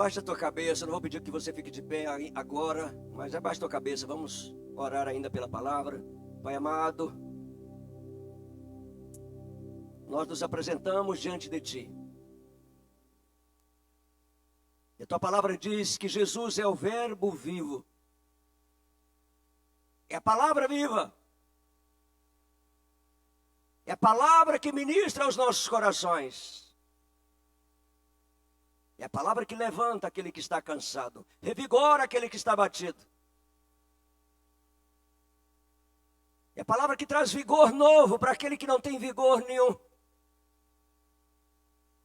Abaixa a tua cabeça, não vou pedir que você fique de pé agora, mas abaixa a tua cabeça, vamos orar ainda pela palavra. Pai amado, nós nos apresentamos diante de Ti. E a Tua palavra diz que Jesus é o verbo vivo. É a palavra viva. É a palavra que ministra aos nossos corações. É a palavra que levanta aquele que está cansado, revigora aquele que está abatido. É a palavra que traz vigor novo para aquele que não tem vigor nenhum.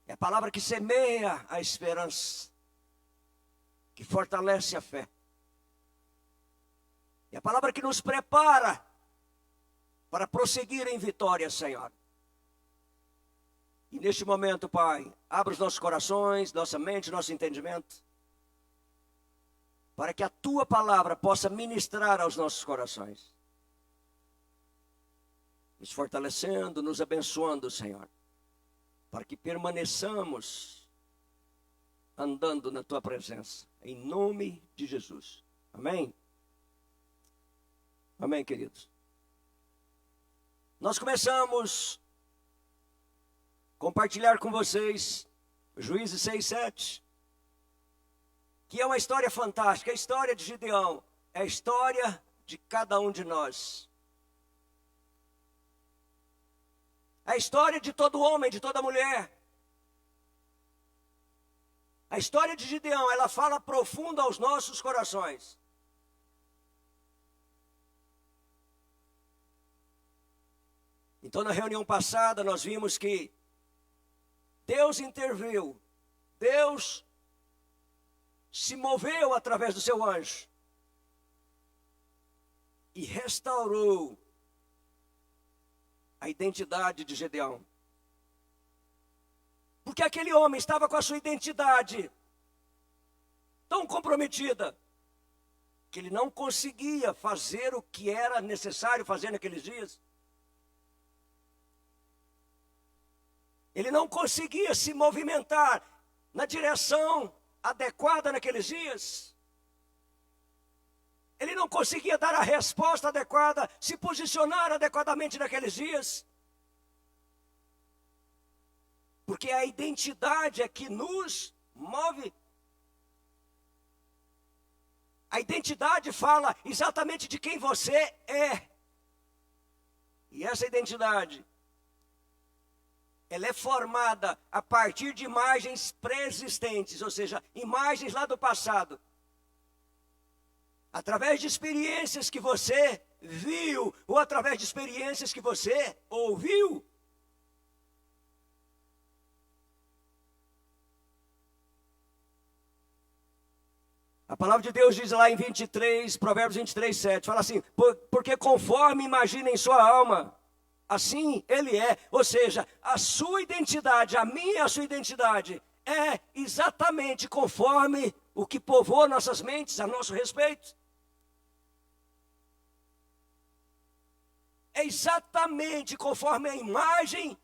É a palavra que semeia a esperança, que fortalece a fé. É a palavra que nos prepara para prosseguir em vitória, Senhor. E neste momento, Pai, abra os nossos corações, nossa mente, nosso entendimento, para que a Tua palavra possa ministrar aos nossos corações, nos fortalecendo, nos abençoando, Senhor, para que permaneçamos andando na Tua presença, em nome de Jesus. Amém? Amém, queridos? Nós começamos compartilhar com vocês Juízes 6:7, que é uma história fantástica, a história de Gideão, é a história de cada um de nós. A história de todo homem, de toda mulher. A história de Gideão, ela fala profundo aos nossos corações. Então, na reunião passada, nós vimos que Deus interveio, Deus se moveu através do seu anjo e restaurou a identidade de Gideão. Porque aquele homem estava com a sua identidade tão comprometida que ele não conseguia fazer o que era necessário fazer naqueles dias. Ele não conseguia se movimentar na direção adequada naqueles dias. Ele não conseguia dar a resposta adequada, se posicionar adequadamente naqueles dias. Porque a identidade é que nos move. A identidade fala exatamente de quem você é. E essa identidade, ela é formada a partir de imagens pré-existentes, ou seja, imagens lá do passado. Através de experiências que você viu, ou através de experiências que você ouviu. A palavra de Deus diz lá em 23, Provérbios 23:7, fala assim, porque conforme imagina em sua alma, assim ele é. Ou seja, a sua identidade, a minha e a sua identidade, é exatamente conforme o que povoa nossas mentes a nosso respeito. É exatamente conforme a imagem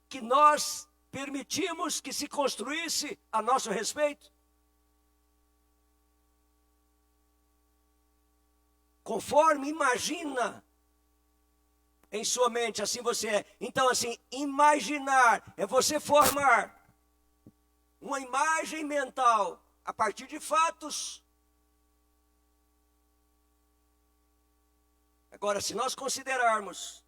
que nós permitimos que se construísse a nosso respeito. Conforme imagina em sua mente, assim você é. Então, assim, imaginar é você formar uma imagem mental a partir de fatos. Agora, se nós considerarmos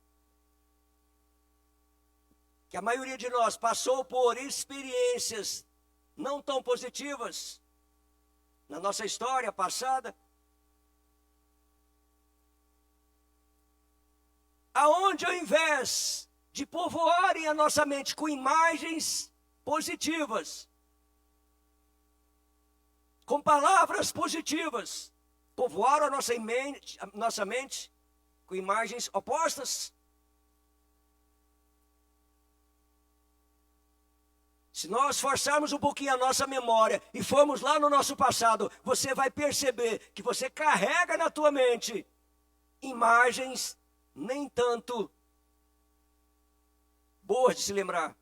que a maioria de nós passou por experiências não tão positivas na nossa história passada, aonde ao invés de povoarem a nossa mente com imagens positivas, com palavras positivas, povoaram a nossa mente com imagens opostas. Se nós forçarmos um pouquinho a nossa memória e formos lá no nosso passado, você vai perceber que você carrega na tua mente imagens nem tanto boas de se lembrar.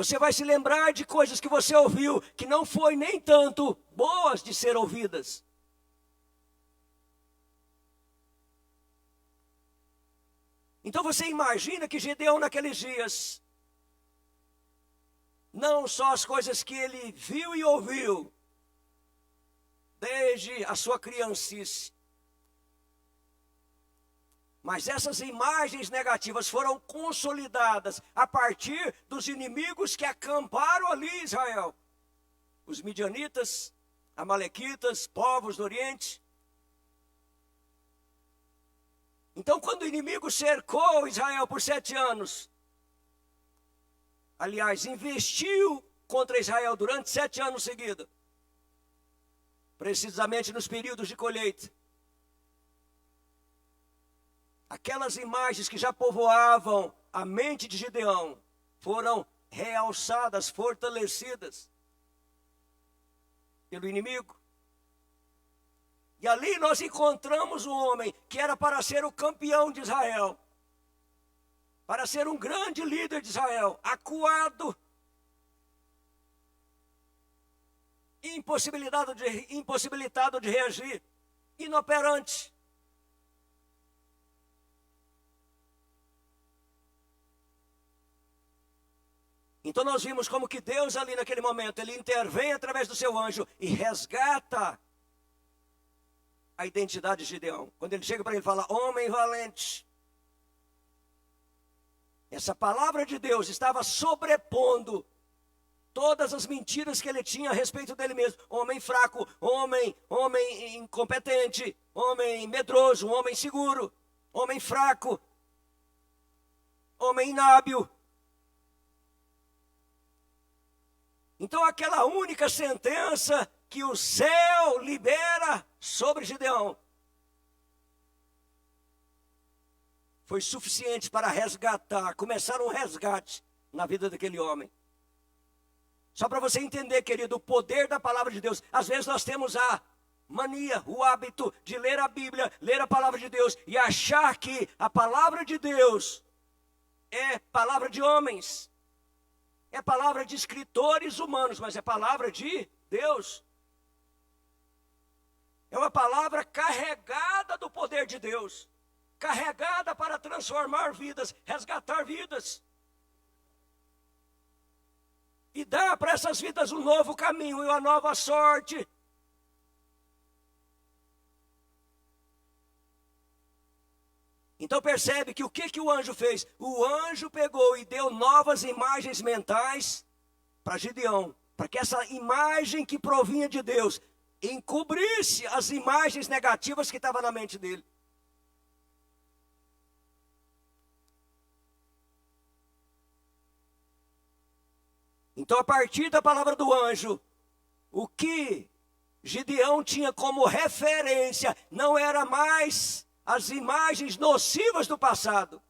Você vai se lembrar de coisas que você ouviu, que não foi nem tanto boas de ser ouvidas. Então você imagina que Gideão naqueles dias, não só as coisas que ele viu e ouviu, desde a sua criancice, mas essas imagens negativas foram consolidadas a partir dos inimigos que acamparam ali em Israel. Os midianitas, amalequitas, povos do Oriente. Então, quando o inimigo cercou Israel por 7 anos, aliás, investiu contra Israel durante 7 anos seguidos, precisamente nos períodos de colheita, aquelas imagens que já povoavam a mente de Gideão foram realçadas, fortalecidas pelo inimigo. E ali nós encontramos um homem que era para ser o campeão de Israel, para ser um grande líder de Israel, acuado, impossibilitado de reagir, inoperante. Então nós vimos como que Deus ali naquele momento, ele intervém através do seu anjo e resgata a identidade de Gideão. Quando ele chega para ele e fala, homem valente. Essa palavra de Deus estava sobrepondo todas as mentiras que ele tinha a respeito dele mesmo. Homem fraco, homem incompetente, homem medroso, homem seguro, homem fraco, homem inábil. Então aquela única sentença que o céu libera sobre Gideão foi suficiente para resgatar, começar um resgate na vida daquele homem. Só para você entender, querido, o poder da palavra de Deus. Às vezes nós temos a mania, o hábito de ler a Bíblia, ler a palavra de Deus e achar que a palavra de Deus é palavra de homens. É palavra de escritores humanos, mas é palavra de Deus. É uma palavra carregada do poder de Deus. Carregada para transformar vidas, resgatar vidas. E dar para essas vidas um novo caminho e uma nova sorte. Então percebe que o que o anjo fez? O anjo pegou e deu novas imagens mentais para Gideão. Para que essa imagem que provinha de Deus encobrisse as imagens negativas que estavam na mente dele. Então a partir da palavra do anjo, o que Gideão tinha como referência não era mais as imagens nocivas do passado,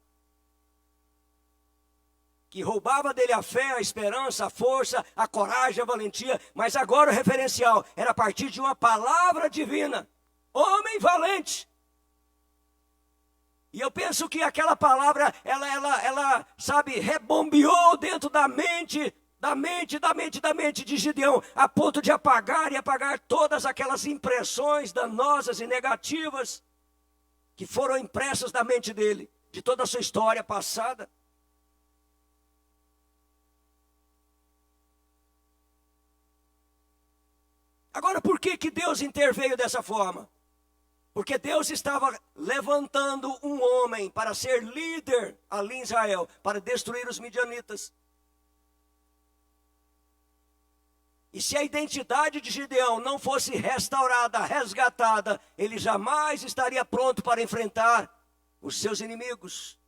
que roubava dele a fé, a esperança, a força, a coragem, a valentia, mas agora o referencial era a partir de uma palavra divina, homem valente. E eu penso que aquela palavra, ela sabe, rebombeou dentro da mente de Gideão, a ponto de apagar todas aquelas impressões danosas e negativas que foram impressas na mente dele, de toda a sua história passada. Agora, por que Deus interveio dessa forma? Porque Deus estava levantando um homem para ser líder ali em Israel, para destruir os midianitas. E se a identidade de Gideão não fosse restaurada, resgatada, ele jamais estaria pronto para enfrentar os seus inimigos.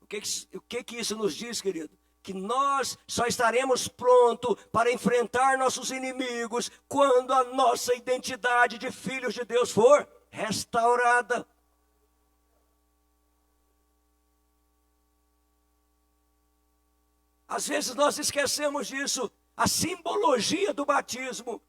O que isso nos diz, querido? Que nós só estaremos prontos para enfrentar nossos inimigos quando a nossa identidade de filhos de Deus for restaurada. Às vezes nós esquecemos disso. A simbologia do batismo,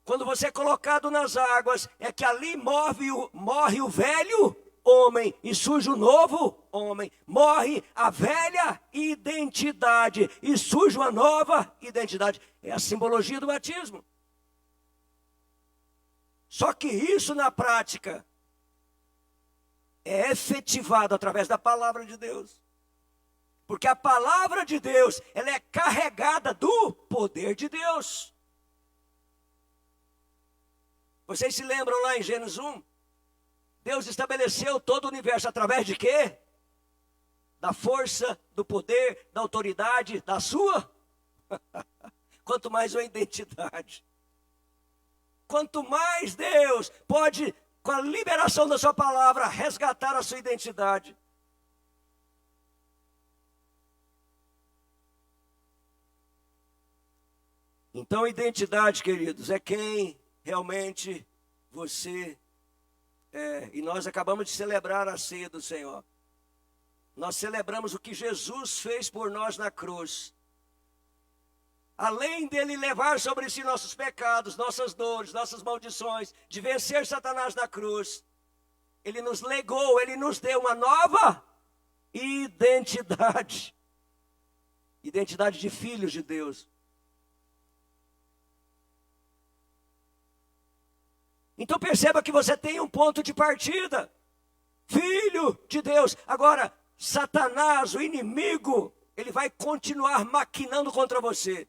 quando você é colocado nas águas, é que ali morre o velho homem e surge o novo homem. Morre a velha identidade e surge uma nova identidade. É a simbologia do batismo. Só que isso na prática é efetivado através da palavra de Deus. Porque a palavra de Deus, ela é carregada do poder de Deus. Vocês se lembram lá em Gênesis 1? Deus estabeleceu todo o universo através de quê? Da força, do poder, da autoridade, da sua? Quanto mais uma identidade. Quanto mais Deus pode, com a liberação da sua palavra, resgatar a sua identidade. Então, identidade, queridos, é quem realmente você é. E nós acabamos de celebrar a ceia do Senhor. Nós celebramos o que Jesus fez por nós na cruz. Além dele levar sobre si nossos pecados, nossas dores, nossas maldições, de vencer Satanás na cruz, ele nos legou, ele nos deu uma nova identidade. Identidade de filhos de Deus. Então perceba que você tem um ponto de partida. Filho de Deus. Agora, Satanás, o inimigo, ele vai continuar maquinando contra você.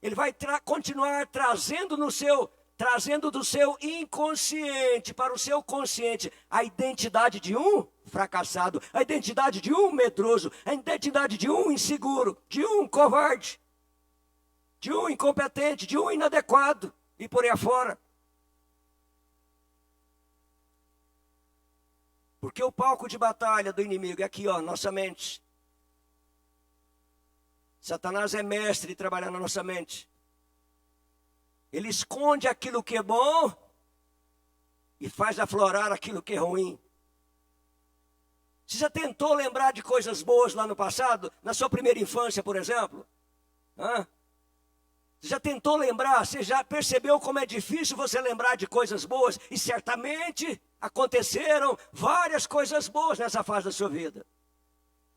Ele vai continuar trazendo do seu inconsciente para o seu consciente a identidade de um fracassado, a identidade de um medroso, a identidade de um inseguro, de um covarde, de um incompetente, de um inadequado e por aí afora. Porque o palco de batalha do inimigo é aqui, ó, nossa mente. Satanás é mestre de trabalhar na nossa mente. Ele esconde aquilo que é bom e faz aflorar aquilo que é ruim. Você já tentou lembrar de coisas boas lá no passado? Na sua primeira infância, por exemplo? Você já tentou lembrar? Você já percebeu como é difícil você lembrar de coisas boas? E certamente aconteceram várias coisas boas nessa fase da sua vida.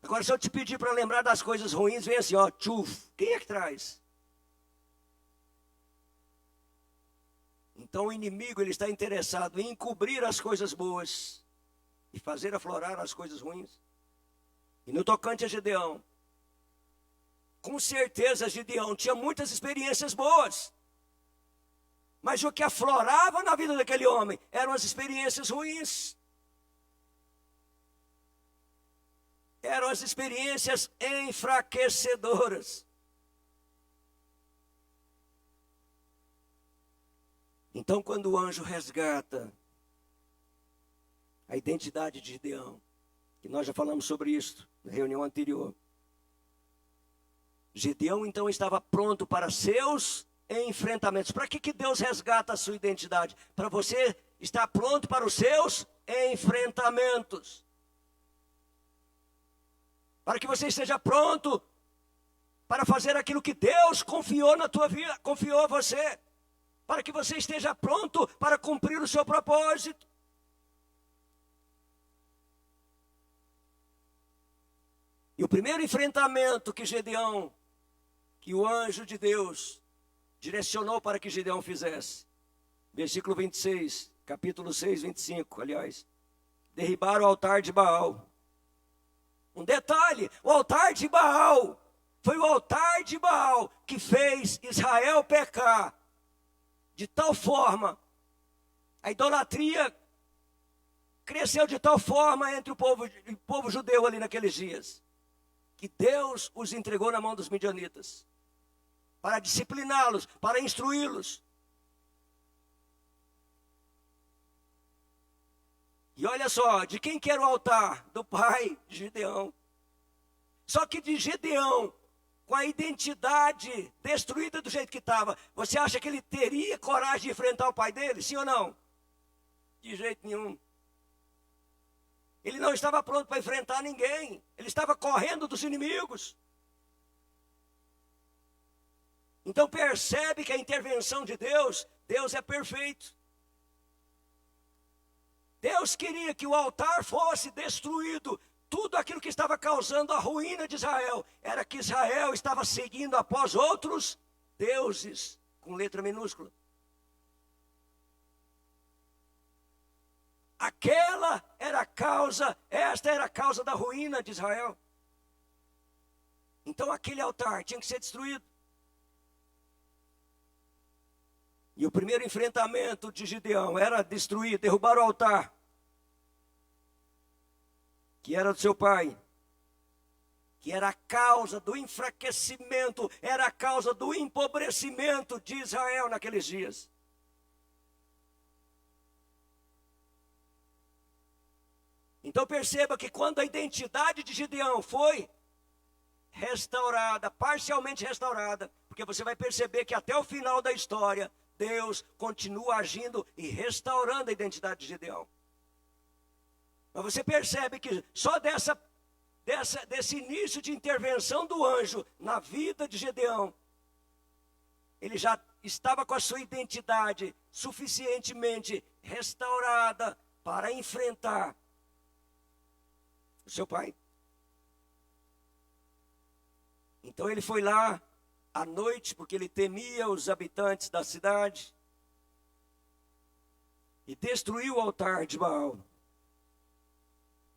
Agora, se eu te pedir para lembrar das coisas ruins, vem assim, ó, tchuf. Quem é que traz? Então o inimigo, ele está interessado em encobrir as coisas boas e fazer aflorar as coisas ruins. E no tocante a Gedeão, com certeza Gedeão tinha muitas experiências boas. Mas o que aflorava na vida daquele homem eram as experiências ruins. Eram as experiências enfraquecedoras. Então, quando o anjo resgata a identidade de Gedeão, que nós já falamos sobre isso na reunião anterior, Gedeão então estava pronto para seus enfrentamentos. Para que Deus resgata a sua identidade? Para você estar pronto para os seus enfrentamentos. Para que você esteja pronto para fazer aquilo que Deus confiou na tua vida, confiou a você. Para que você esteja pronto para cumprir o seu propósito. E o primeiro enfrentamento que o anjo de Deus direcionou para que Gedeão fizesse, versículo 26, capítulo 6, 25, aliás, derribar o altar de Baal. Um detalhe, o altar de Baal, foi o altar de Baal que fez Israel pecar, de tal forma, a idolatria cresceu de tal forma entre o povo judeu ali naqueles dias, que Deus os entregou na mão dos midianitas, para discipliná-los, para instruí-los. E olha só, de quem que era o altar? Do pai de Gedeão. Só que de Gedeão, com a identidade destruída do jeito que estava, você acha que ele teria coragem de enfrentar o pai dele? Sim ou não? De jeito nenhum. Ele não estava pronto para enfrentar ninguém. Ele estava correndo dos inimigos. Então percebe que a intervenção de Deus, Deus é perfeito. Deus queria que o altar fosse destruído. Tudo aquilo que estava causando a ruína de Israel era que Israel estava seguindo após outros deuses, com letra minúscula. Aquela era a causa, esta era a causa da ruína de Israel. Então aquele altar tinha que ser destruído. E o primeiro enfrentamento de Gideão era destruir, derrubar o altar, que era do seu pai, que era a causa do enfraquecimento, era a causa do empobrecimento de Israel naqueles dias. Então perceba que quando a identidade de Gideão foi restaurada, parcialmente restaurada, porque você vai perceber que até o final da história, Deus continua agindo e restaurando a identidade de Gideão. Mas você percebe que só desse início de intervenção do anjo na vida de Gideão, ele já estava com a sua identidade suficientemente restaurada para enfrentar o seu pai. Então ele foi lá à noite, porque ele temia os habitantes da cidade, e destruiu o altar de Baal.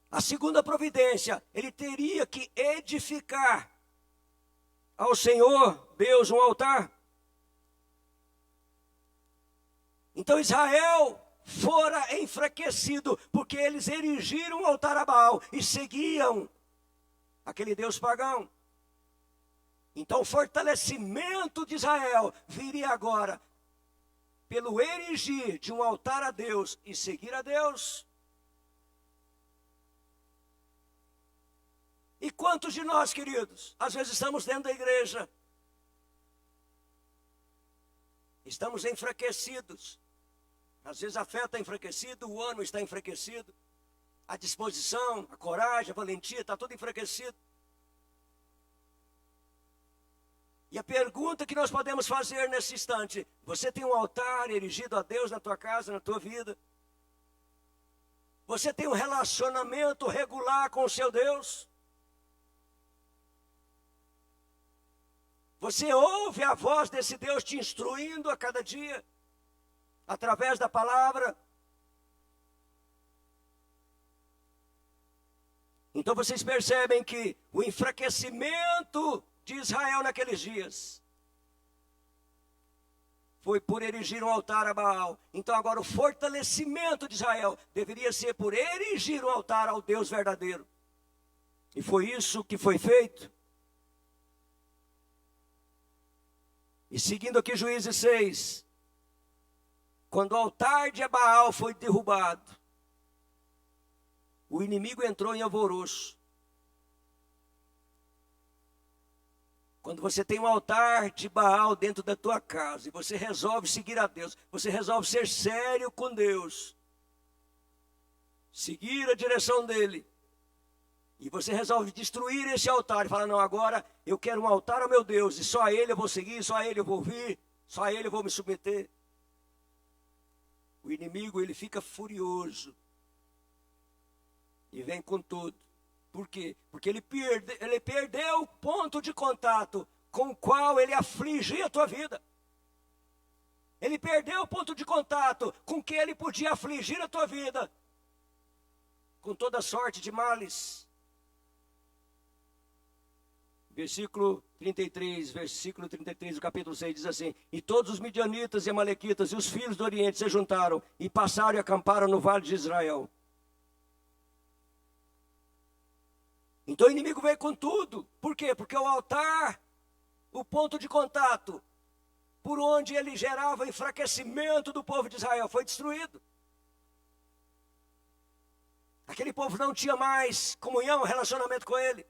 A segunda providência, ele teria que edificar ao Senhor Deus um altar. Então Israel fora enfraquecido, porque eles erigiram um altar a Baal e seguiam aquele Deus pagão. Então o fortalecimento de Israel viria agora pelo erigir de um altar a Deus e seguir a Deus. E quantos de nós, queridos, às vezes estamos dentro da igreja, estamos enfraquecidos, às vezes a fé está enfraquecida, o ânimo está enfraquecido, a disposição, a coragem, a valentia, está tudo enfraquecido. E a pergunta que nós podemos fazer nesse instante: você tem um altar erigido a Deus na tua casa, na tua vida? Você tem um relacionamento regular com o seu Deus? Você ouve a voz desse Deus te instruindo a cada dia, através da palavra? Então vocês percebem que o enfraquecimento de Israel naqueles dias foi por erigir um altar a Baal. Então agora o fortalecimento de Israel deveria ser por erigir um altar ao Deus verdadeiro. E foi isso que foi feito. E seguindo aqui Juízes 6, quando o altar de Baal foi derrubado, o inimigo entrou em alvoroço. Quando você tem um altar de Baal dentro da tua casa e você resolve seguir a Deus, você resolve ser sério com Deus, seguir a direção dele, e você resolve destruir esse altar e falar: não, agora eu quero um altar ao meu Deus, e só a ele eu vou seguir, só a ele eu vou ouvir, só a ele eu vou me submeter. O inimigo, ele fica furioso e vem com tudo. Por quê? Porque ele perdeu o ponto de contato com o qual ele afligia a tua vida. Ele perdeu o ponto de contato com que ele podia afligir a tua vida, com toda sorte de males. Versículo 33 do capítulo 6 diz assim: e todos os midianitas e amalequitas e os filhos do Oriente se juntaram e passaram e acamparam no vale de Israel. Então o inimigo veio com tudo. Por quê? Porque o altar, o ponto de contato, por onde ele gerava enfraquecimento do povo de Israel, foi destruído. Aquele povo não tinha mais comunhão, relacionamento com ele.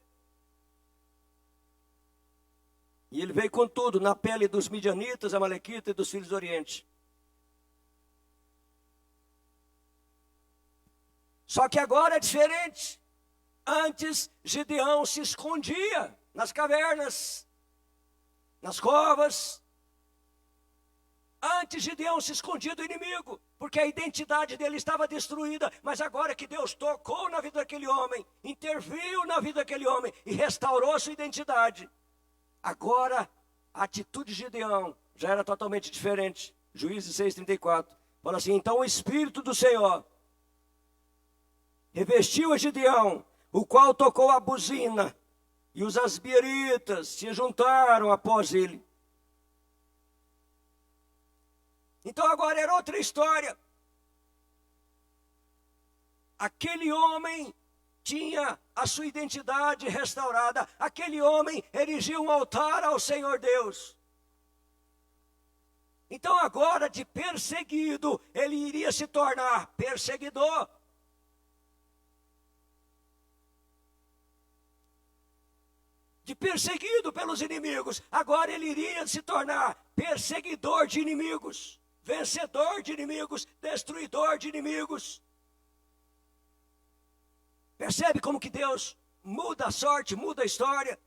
E ele veio com tudo, na pele dos midianitas, amalequitas e dos filhos do Oriente. Só que agora é diferente. Antes, Gideão se escondia nas cavernas, nas covas. Antes, Gideão se escondia do inimigo, porque a identidade dele estava destruída, mas agora que Deus tocou na vida daquele homem, interviu na vida daquele homem e restaurou sua identidade, agora a atitude de Gideão já era totalmente diferente. Juízes 6:34, fala assim: então o Espírito do Senhor revestiu a Gideão, o qual tocou a buzina, e os asbieritas se juntaram após ele. Então agora era outra história. Aquele homem tinha a sua identidade restaurada. Aquele homem erigiu um altar ao Senhor Deus. Então agora, de perseguido, ele iria se tornar perseguidor. De perseguido pelos inimigos, agora ele iria se tornar perseguidor de inimigos, vencedor de inimigos, destruidor de inimigos. Percebe como que Deus muda a sorte, muda a história?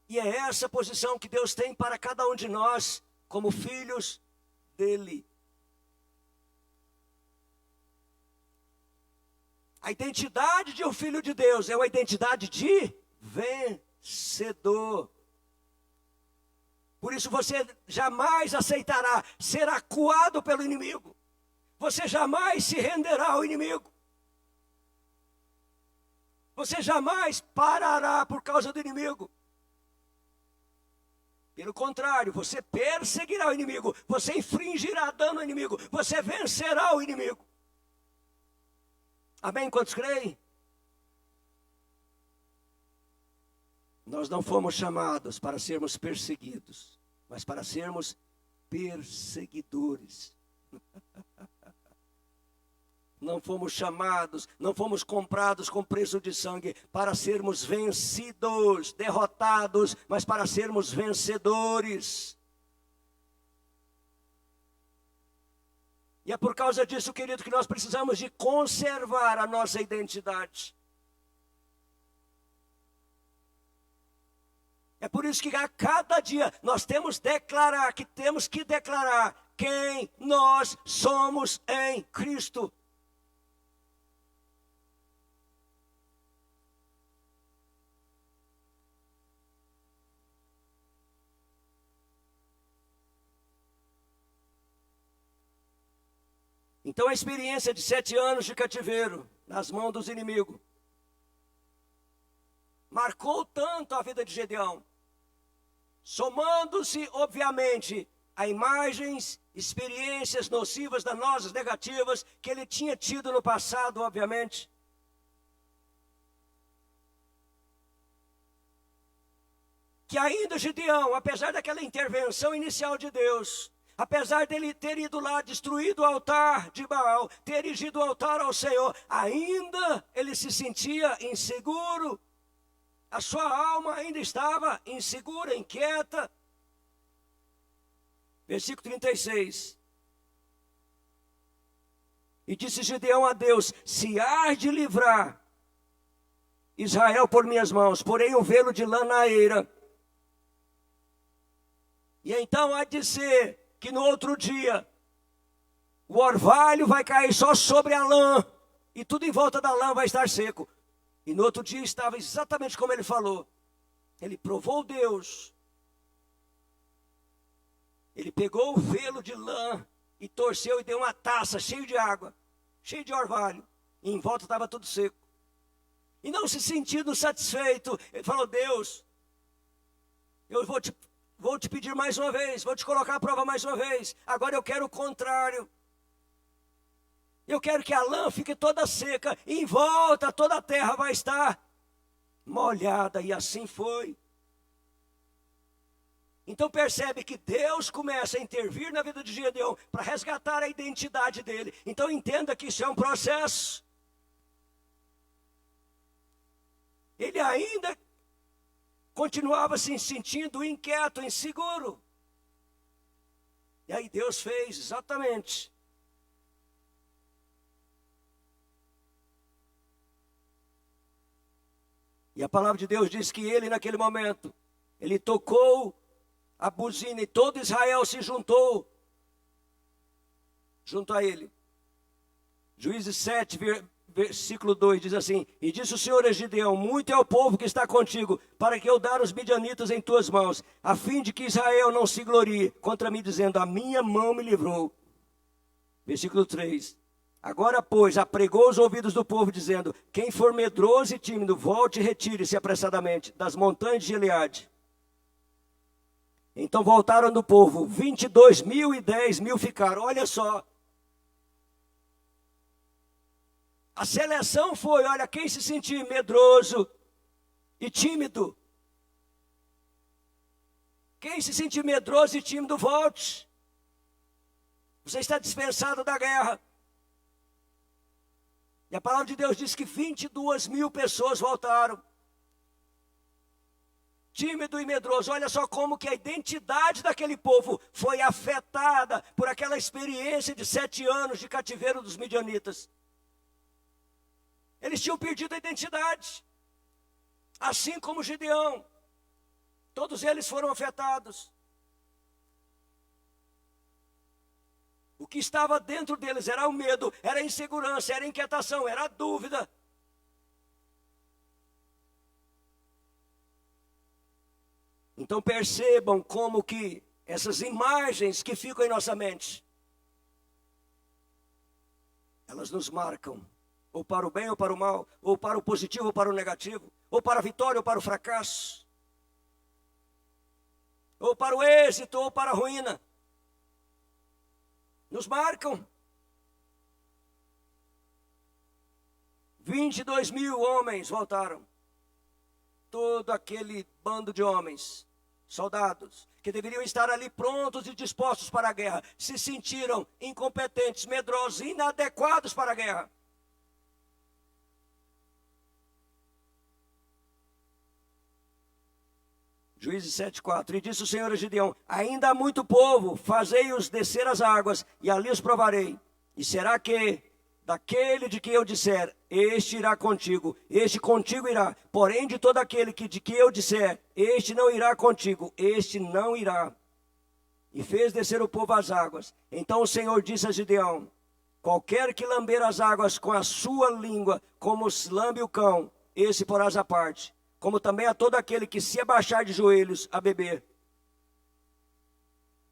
E é essa posição que Deus tem para cada um de nós, como filhos dele. A identidade de um filho de Deus é uma identidade de vencedor. Por isso você jamais aceitará ser acuado pelo inimigo. Você jamais se renderá ao inimigo. Você jamais parará por causa do inimigo. Pelo contrário, você perseguirá o inimigo. Você infringirá dano ao inimigo. Você vencerá o inimigo. Amém? Quantos creem? Nós não fomos chamados para sermos perseguidos, mas para sermos perseguidores. Não fomos chamados, não fomos comprados com preço de sangue para sermos vencidos, derrotados, mas para sermos vencedores. E é por causa disso, querido, que nós precisamos de conservar a nossa identidade. É por isso que a cada dia nós temos que declarar quem nós somos em Cristo. Então a experiência de 7 anos de cativeiro nas mãos dos inimigos marcou tanto a vida de Gideão, somando-se, obviamente, a imagens, experiências nocivas, danosas, negativas, que ele tinha tido no passado, obviamente. Que ainda Gideão, apesar daquela intervenção inicial de Deus, apesar dele ter ido lá, destruído o altar de Baal, ter erigido o altar ao Senhor, ainda ele se sentia inseguro. A sua alma ainda estava insegura, inquieta. Versículo 36. E disse Gideão a Deus: se há de livrar Israel por minhas mãos, porém um velo de lã na eira. E então há de ser que no outro dia o orvalho vai cair só sobre a lã, e tudo em volta da lã vai estar seco. E no outro dia estava exatamente como ele falou. Ele provou Deus. Ele pegou o velo de lã e torceu e deu uma taça cheia de água, cheia de orvalho. E em volta estava tudo seco. E não se sentindo satisfeito, ele falou: Deus, eu vou te pedir mais uma vez, vou te colocar à prova mais uma vez. Agora eu quero o contrário. Eu quero que a lã fique toda seca, e em volta toda a terra vai estar molhada, e assim foi. Então percebe que Deus começa a intervir na vida de Gideão para resgatar a identidade dele. Então entenda que isso é um processo. Ele ainda continuava se sentindo inquieto, inseguro. E aí Deus fez exatamente. E a palavra de Deus diz que ele, naquele momento, ele tocou a buzina e todo Israel se juntou junto a ele. Juízes 7, versículo 2 diz assim: e disse o Senhor a Gideão: muito é o povo que está contigo, para que eu dar os midianitas em tuas mãos, a fim de que Israel não se glorie contra mim, dizendo: a minha mão me livrou. Versículo 3: agora, pois, apregou os ouvidos do povo, dizendo: quem for medroso e tímido, volte e retire-se apressadamente das montanhas de Gileade. Então voltaram do povo, 22.000 e 10.000 ficaram. Olha só. A seleção foi, olha, quem se sentir medroso e tímido. Quem se sentir medroso e tímido, volte. Você está dispensado da guerra. E a palavra de Deus diz que 22.000 pessoas voltaram. Tímido e medroso. Olha só como que a identidade daquele povo foi afetada por aquela experiência de 7 anos de cativeiro dos midianitas. Eles tinham perdido a identidade. Assim como Gideão. Todos eles foram afetados. O que estava dentro deles era o medo, era a insegurança, era a inquietação, era a dúvida. Então percebam como que essas imagens que ficam em nossa mente, elas nos marcam, ou para o bem ou para o mal, ou para o positivo ou para o negativo, ou para a vitória ou para o fracasso, ou para o êxito ou para a ruína. Nos marcam. 22.000 homens voltaram. Todo aquele bando de homens, soldados, que deveriam estar ali prontos e dispostos para a guerra, se sentiram incompetentes, medrosos, inadequados para a guerra. Juízes 7,4. E disse o Senhor a Gideão: ainda há muito povo, fazei-os descer as águas, e ali os provarei. E será que daquele de que eu disser, este irá contigo, este contigo irá. Porém, de todo aquele de que eu disser, este não irá contigo, este não irá. E fez descer o povo às águas. Então o Senhor disse a Gideão: qualquer que lamber as águas com a sua língua, como se lambe o cão, esse porás à parte. Como também a todo aquele que se abaixar de joelhos a beber.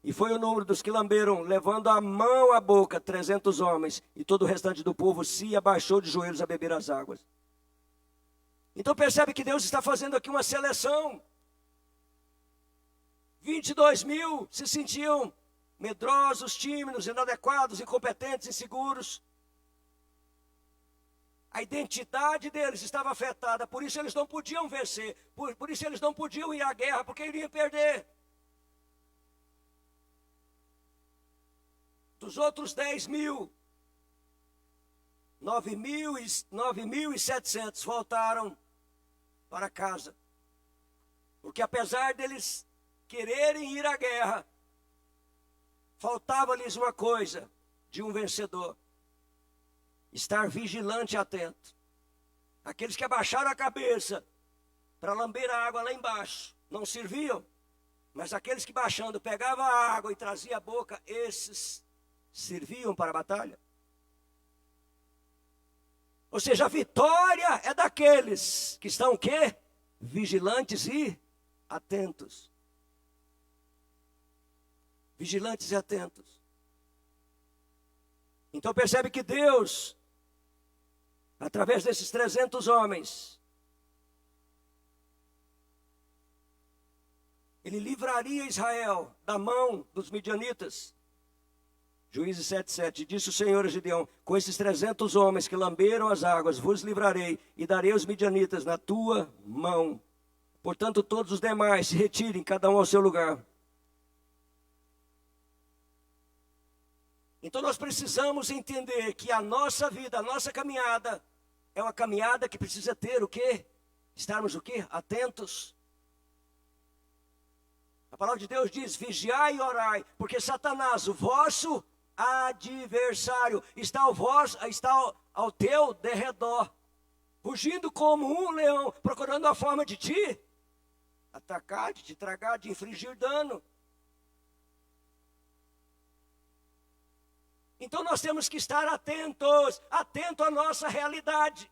E foi o número dos que lamberam, levando a mão à boca, 300 homens, e todo o restante do povo se abaixou de joelhos a beber as águas. Então percebe que Deus está fazendo aqui uma seleção. 22.000 se sentiam medrosos, tímidos, inadequados, incompetentes, inseguros. A identidade deles estava afetada, por isso eles não podiam vencer, por isso eles não podiam ir à guerra, porque iriam perder. Dos outros 10.000, 9.700 voltaram para casa. Porque apesar deles quererem ir à guerra, faltava-lhes uma coisa de um vencedor: estar vigilante e atento. Aqueles que abaixaram a cabeça para lamber a água lá embaixo não serviam, mas aqueles que baixando pegavam a água e traziam a boca, esses serviam para a batalha. Ou seja, a vitória é daqueles que estão o quê? Vigilantes e atentos. Vigilantes e atentos. Então percebe que Deus, através desses 300 homens, Ele livraria Israel da mão dos midianitas. Juízes 7,7. Disse o Senhor a Gideão: com esses 300 homens que lamberam as águas, vos livrarei e darei os midianitas na tua mão. Portanto, todos os demais se retirem, cada um ao seu lugar. Então nós precisamos entender que a nossa vida, a nossa caminhada, é uma caminhada que precisa ter o quê? Estarmos o quê? Atentos. A palavra de Deus diz: vigiai e orai, porque Satanás, o vosso adversário, está ao teu derredor, rugindo como um leão, procurando a forma de te atacar, de te tragar, de infligir dano. Então nós temos que estar atentos à nossa realidade.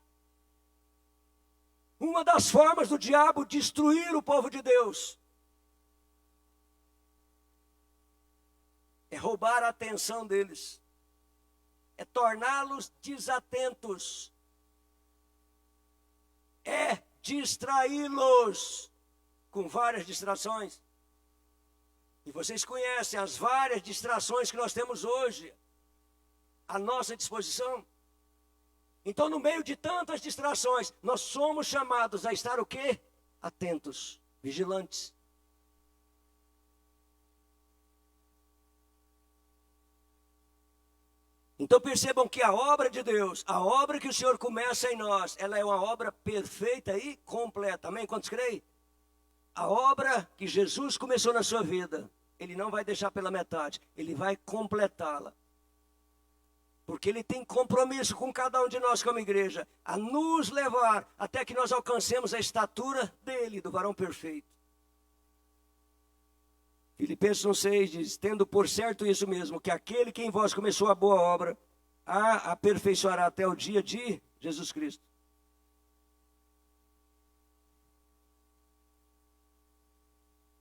Uma das formas do diabo destruir o povo de Deus é roubar a atenção deles, é torná-los desatentos, é distraí-los com várias distrações. E vocês conhecem as várias distrações que nós temos hoje à nossa disposição. Então, no meio de tantas distrações, nós somos chamados a estar o quê? Atentos, vigilantes. Então percebam que a obra de Deus, a obra que o Senhor começa em nós, ela é uma obra perfeita e completa. Amém? Quantos creem? A obra que Jesus começou na sua vida, Ele não vai deixar pela metade, Ele vai completá-la. Porque Ele tem compromisso com cada um de nós como igreja, a nos levar até que nós alcancemos a estatura dEle, do varão perfeito. Filipenses 1,6 diz, tendo por certo isso mesmo, que aquele que em vós começou a boa obra, a aperfeiçoará até o dia de Jesus Cristo.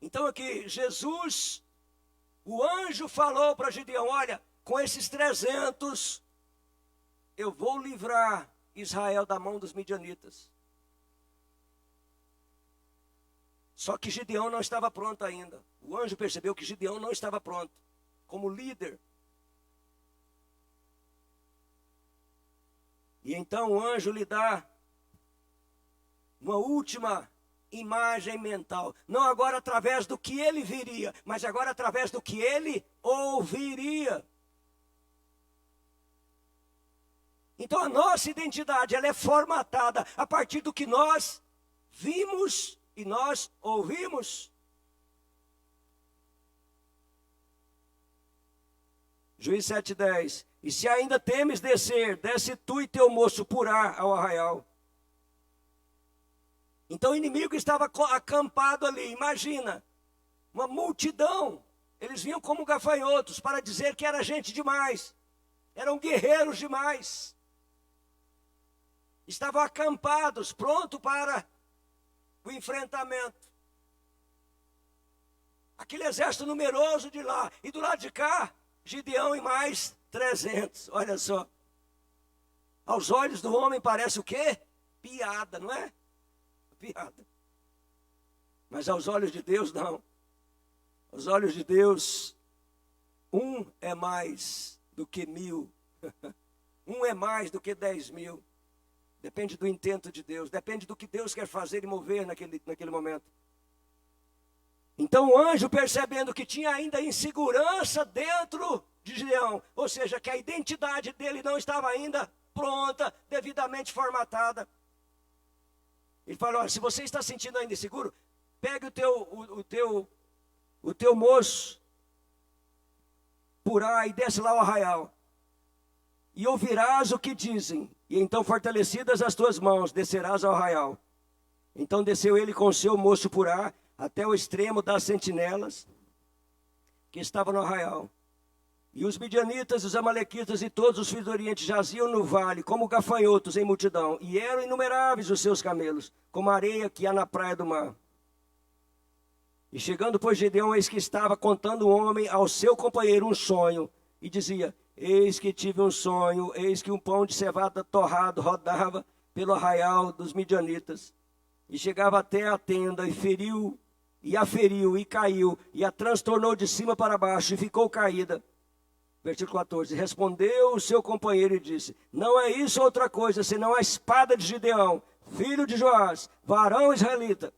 Então aqui, Jesus, o anjo falou para Gideão, olha, com esses 300, eu vou livrar Israel da mão dos midianitas. Só que Gideão não estava pronto ainda. O anjo percebeu que Gideão não estava pronto, como líder. E então o anjo lhe dá uma última imagem mental. Não agora através do que ele viria, mas agora através do que ele ouviria. Então a nossa identidade, ela é formatada a partir do que nós vimos e nós ouvimos. Juízes 7:10. E se ainda temes descer, desce tu e teu moço Purá ao arraial. Então o inimigo estava acampado ali, imagina, uma multidão. Eles vinham como gafanhotos para dizer que era gente demais, eram guerreiros demais. Estavam acampados, prontos para o enfrentamento. Aquele exército numeroso de lá, e do lado de cá, Gideão e mais 300, olha só. Aos olhos do homem parece o quê? Piada, não é? Piada. Mas aos olhos de Deus, não. Aos olhos de Deus, um é mais do que 1000. Um é mais do que 10.000. Depende do intento de Deus, depende do que Deus quer fazer e mover naquele momento. Então o anjo, percebendo que tinha ainda insegurança dentro de Gideão, ou seja, que a identidade dele não estava ainda pronta, devidamente formatada, ele falou, olha, se você está sentindo ainda inseguro, pegue o teu moço Purá e desce lá ao arraial, e ouvirás o que dizem, e então fortalecidas as tuas mãos, descerás ao arraial. Então desceu ele com o seu moço Purá, até o extremo das sentinelas, que estavam no arraial. E os midianitas, os amalequitas e todos os filhos do Oriente jaziam no vale, como gafanhotos em multidão, e eram inumeráveis os seus camelos, como a areia que há na praia do mar. E chegando, pois, Gideão, eis que estava contando um homem ao seu companheiro um sonho, e dizia, eis que tive um sonho, eis que um pão de cevada torrado rodava pelo arraial dos midianitas, e chegava até a tenda, e a feriu, e caiu, e a transtornou de cima para baixo, e ficou caída. Versículo 14, respondeu o seu companheiro e disse, não é isso outra coisa, senão a espada de Gideão, filho de Joás, varão israelita.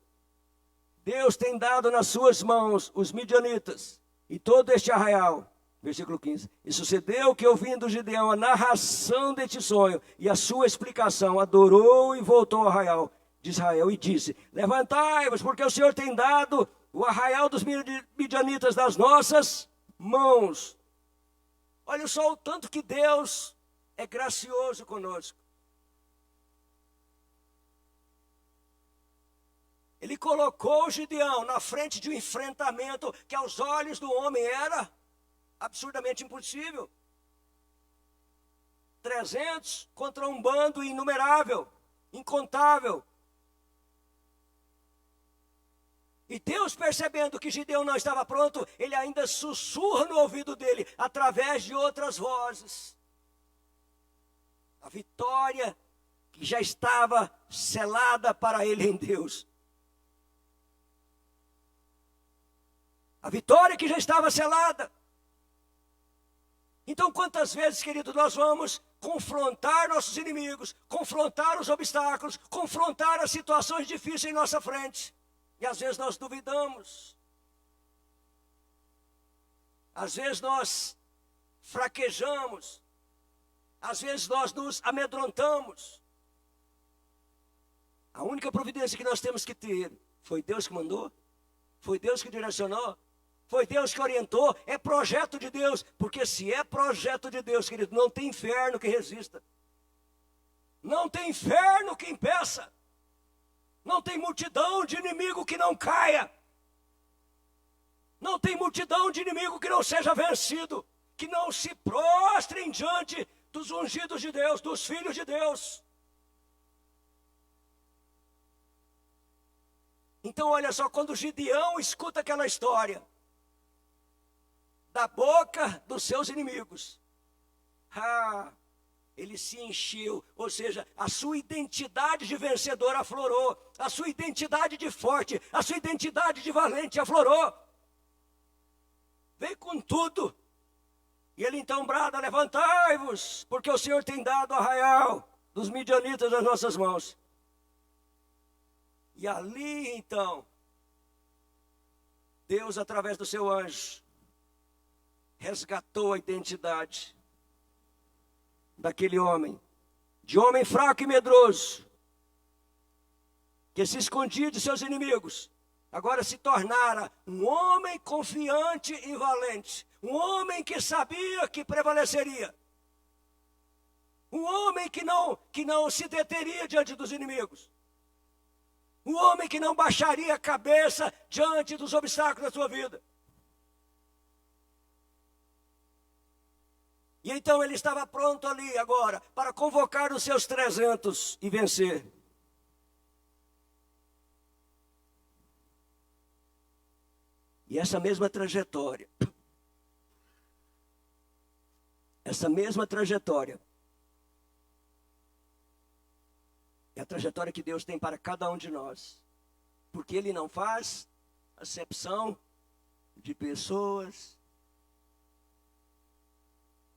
Deus tem dado nas suas mãos os midianitas e todo este arraial. Versículo 15, e sucedeu que ouvindo Gideão a narração deste sonho e a sua explicação, adorou e voltou ao arraial de Israel e disse, levantai-vos, porque o Senhor tem dado o arraial dos midianitas das nossas mãos. Olha só o tanto que Deus é gracioso conosco. Ele colocou Gideão na frente de um enfrentamento que aos olhos do homem era absurdamente impossível. 300 contra um bando inumerável, incontável. E Deus, percebendo que Gideão não estava pronto, ele ainda sussurra no ouvido dele, através de outras vozes. A vitória que já estava selada para ele em Deus. A vitória que já estava selada. Então, quantas vezes, querido, nós vamos confrontar nossos inimigos, confrontar os obstáculos, confrontar as situações difíceis em nossa frente. E às vezes nós duvidamos. Às vezes nós fraquejamos. Às vezes nós nos amedrontamos. A única providência que nós temos que ter, foi Deus que mandou? Foi Deus que direcionou? Foi Deus que orientou? É projeto de Deus. Porque se é projeto de Deus, querido, não tem inferno que resista. Não tem inferno que impeça. Não tem multidão de inimigo que não caia. Não tem multidão de inimigo que não seja vencido. Que não se prostrem diante dos ungidos de Deus, dos filhos de Deus. Então olha só, quando Gideão escuta aquela história, da boca dos seus inimigos, ele se encheu, ou seja, a sua identidade de vencedor aflorou, a sua identidade de forte, a sua identidade de valente aflorou, veio com tudo, e ele então brada: levantai-vos, porque o Senhor tem dado o arraial dos midianitas nas nossas mãos. E ali então, Deus, através do seu anjo, resgatou a identidade daquele homem, de homem fraco e medroso, que se escondia de seus inimigos, agora se tornara um homem confiante e valente, um homem que sabia que prevaleceria, um homem que não se deteria diante dos inimigos, um homem que não baixaria a cabeça diante dos obstáculos da sua vida. E então ele estava pronto ali agora para convocar os seus 300 e vencer. E essa mesma trajetória é a trajetória que Deus tem para cada um de nós. Porque Ele não faz acepção de pessoas.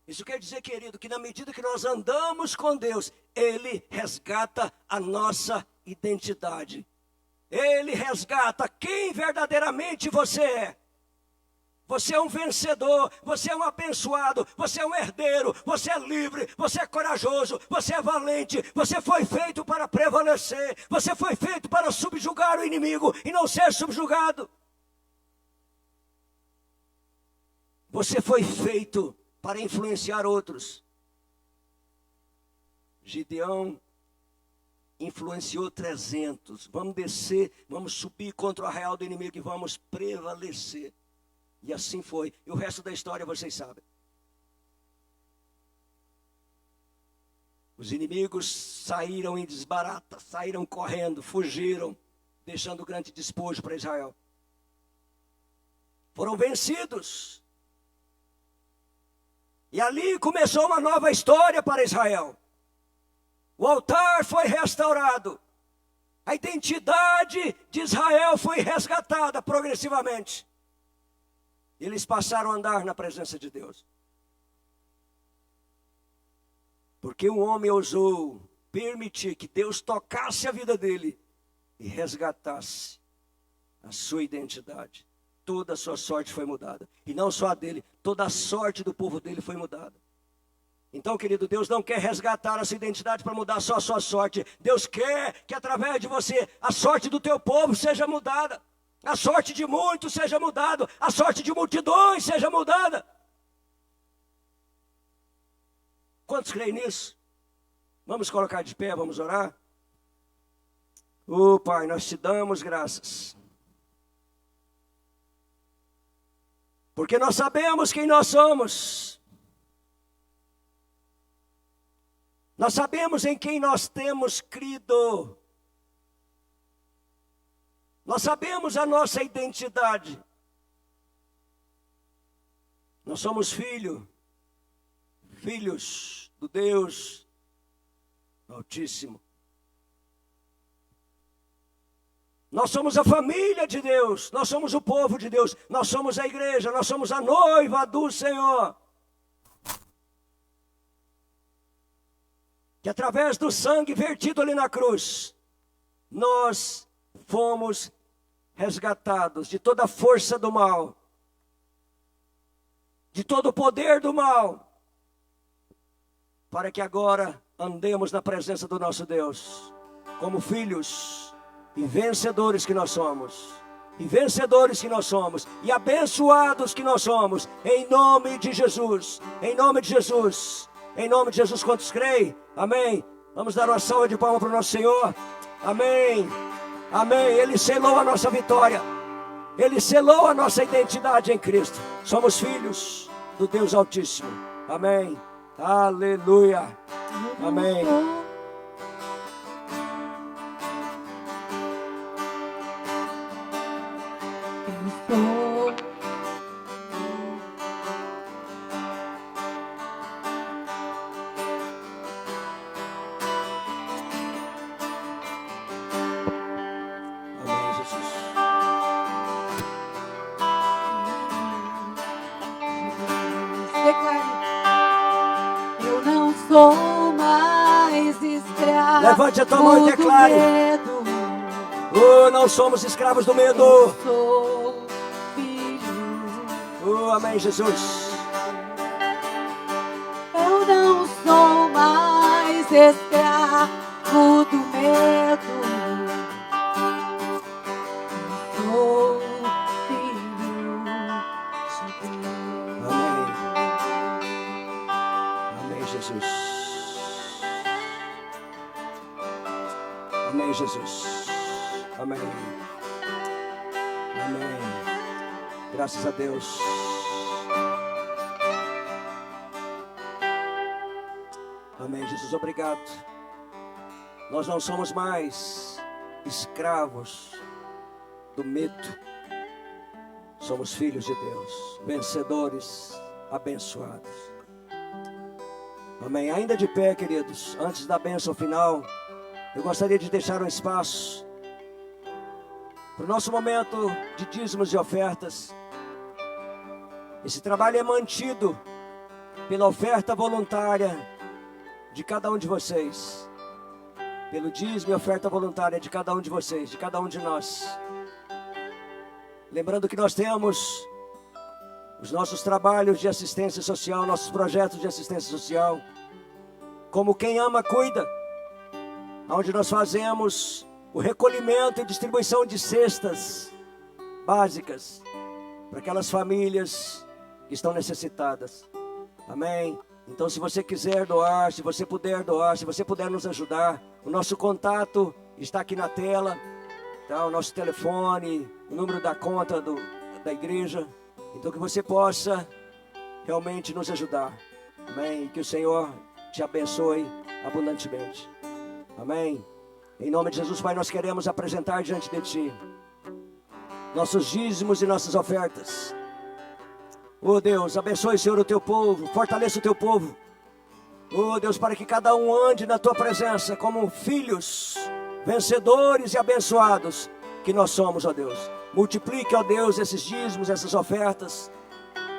Isso quer dizer, querido, que na medida que nós andamos com Deus, Ele resgata a nossa identidade. Ele resgata quem verdadeiramente você é. Você é um vencedor, você é um abençoado, você é um herdeiro, você é livre, você é corajoso, você é valente, você foi feito para prevalecer, você foi feito para subjugar o inimigo e não ser subjugado. Você foi feito para influenciar outros. Gideão influenciou 300. Vamos descer, vamos subir contra o arraial do inimigo e vamos prevalecer. E assim foi. E o resto da história vocês sabem. Os inimigos saíram em desbarata, saíram correndo, fugiram, deixando grande despojo para Israel. Foram vencidos. E ali começou uma nova história para Israel. O altar foi restaurado. A identidade de Israel foi resgatada progressivamente. Eles passaram a andar na presença de Deus. Porque o homem ousou permitir que Deus tocasse a vida dele e resgatasse a sua identidade. Toda a sua sorte foi mudada. E não só a dele, toda a sorte do povo dele foi mudada. Então, querido, Deus não quer resgatar a sua identidade para mudar só a sua sorte. Deus quer que através de você, a sorte do teu povo seja mudada. A sorte de muitos seja mudada. A sorte de multidões seja mudada. Quantos creem nisso? Vamos colocar de pé, vamos orar? Pai, nós te damos graças. Porque nós sabemos quem nós somos. Nós sabemos em quem nós temos crido. Nós sabemos a nossa identidade. Nós somos filhos do Deus Altíssimo. Nós somos a família de Deus, nós somos o povo de Deus, nós somos a igreja, nós somos a noiva do Senhor. Que através do sangue vertido ali na cruz, nós fomos resgatados de toda a força do mal, de todo o poder do mal, para que agora andemos na presença do nosso Deus, como filhos e vencedores que nós somos, e abençoados que nós somos, em nome de Jesus, em nome de Jesus, em nome de Jesus. Quantos creem? Amém. Vamos dar uma salva de palmas para o nosso Senhor. Amém, amém. Ele selou a nossa vitória, Ele selou a nossa identidade em Cristo. Somos filhos do Deus Altíssimo. Amém, aleluia, amém. Eu não sou mais escravo. Levante a tua mão e declare: oh, não somos escravos do medo. Eu sou filho. Oh, amém, Jesus. Eu não sou mais escravo do medo. Eu sou filho de Deus. Amém, Jesus. Amém, Jesus. Amém. Amém. Graças a Deus. Amém, Jesus. Obrigado. Nós não somos mais escravos do medo. Somos filhos de Deus, vencedores, abençoados. Amém. Ainda de pé, queridos, antes da bênção final, eu gostaria de deixar um espaço para o nosso momento de dízimos e ofertas. Esse trabalho é mantido pela oferta voluntária de cada um de vocês, pelo dízimo e oferta voluntária de cada um de vocês, de cada um de nós. Lembrando que nós temos os nossos trabalhos de assistência social, nossos projetos de assistência social, como Quem Ama Cuida, onde nós fazemos o recolhimento e distribuição de cestas básicas para aquelas famílias que estão necessitadas. Amém? Então, se você quiser doar, se você puder doar, se você puder nos ajudar, o nosso contato está aqui na tela, tá? O nosso telefone, o número da conta da igreja. Então, que você possa realmente nos ajudar. Amém? E que o Senhor te abençoe abundantemente. Amém? Em nome de Jesus, Pai, nós queremos apresentar diante de Ti nossos dízimos e nossas ofertas. Oh Deus, abençoe, Senhor, o Teu povo, fortaleça o Teu povo. Oh Deus, para que cada um ande na Tua presença como filhos, vencedores e abençoados que nós somos, ó Deus. Multiplique, ó Deus, esses dízimos, essas ofertas,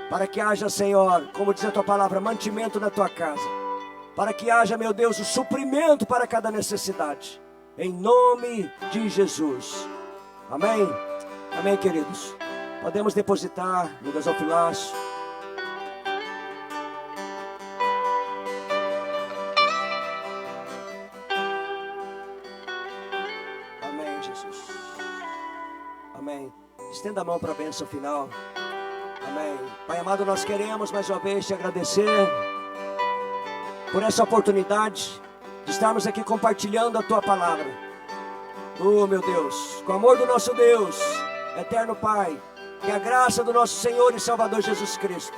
para que haja, Senhor, como diz a Tua palavra, mantimento na Tua casa. Para que haja, meu Deus, o suprimento para cada necessidade. Em nome de Jesus. Amém? Amém, queridos. Podemos depositar no gasofilaço. Amém, Jesus. Amém. Estenda a mão para a bênção final. Amém. Pai amado, nós queremos mais uma vez te agradecer por essa oportunidade de estarmos aqui compartilhando a Tua palavra. Oh, meu Deus, com o amor do nosso Deus, eterno Pai, que a graça do nosso Senhor e Salvador Jesus Cristo,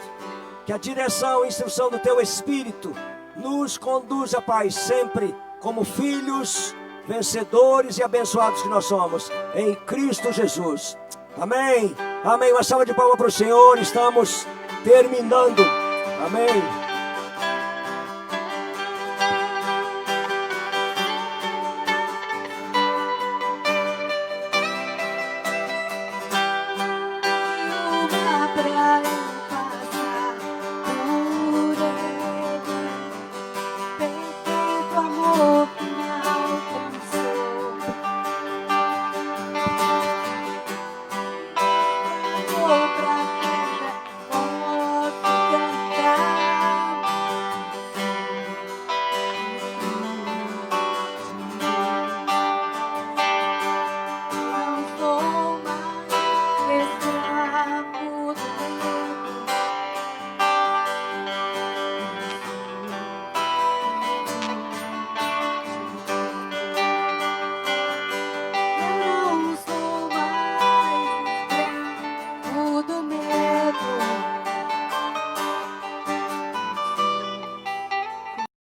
que a direção e instrução do Teu Espírito nos conduza, Pai, sempre como filhos vencedores e abençoados que nós somos, em Cristo Jesus. Amém. Amém. Uma salva de palmas para o Senhor. Estamos terminando. Amém.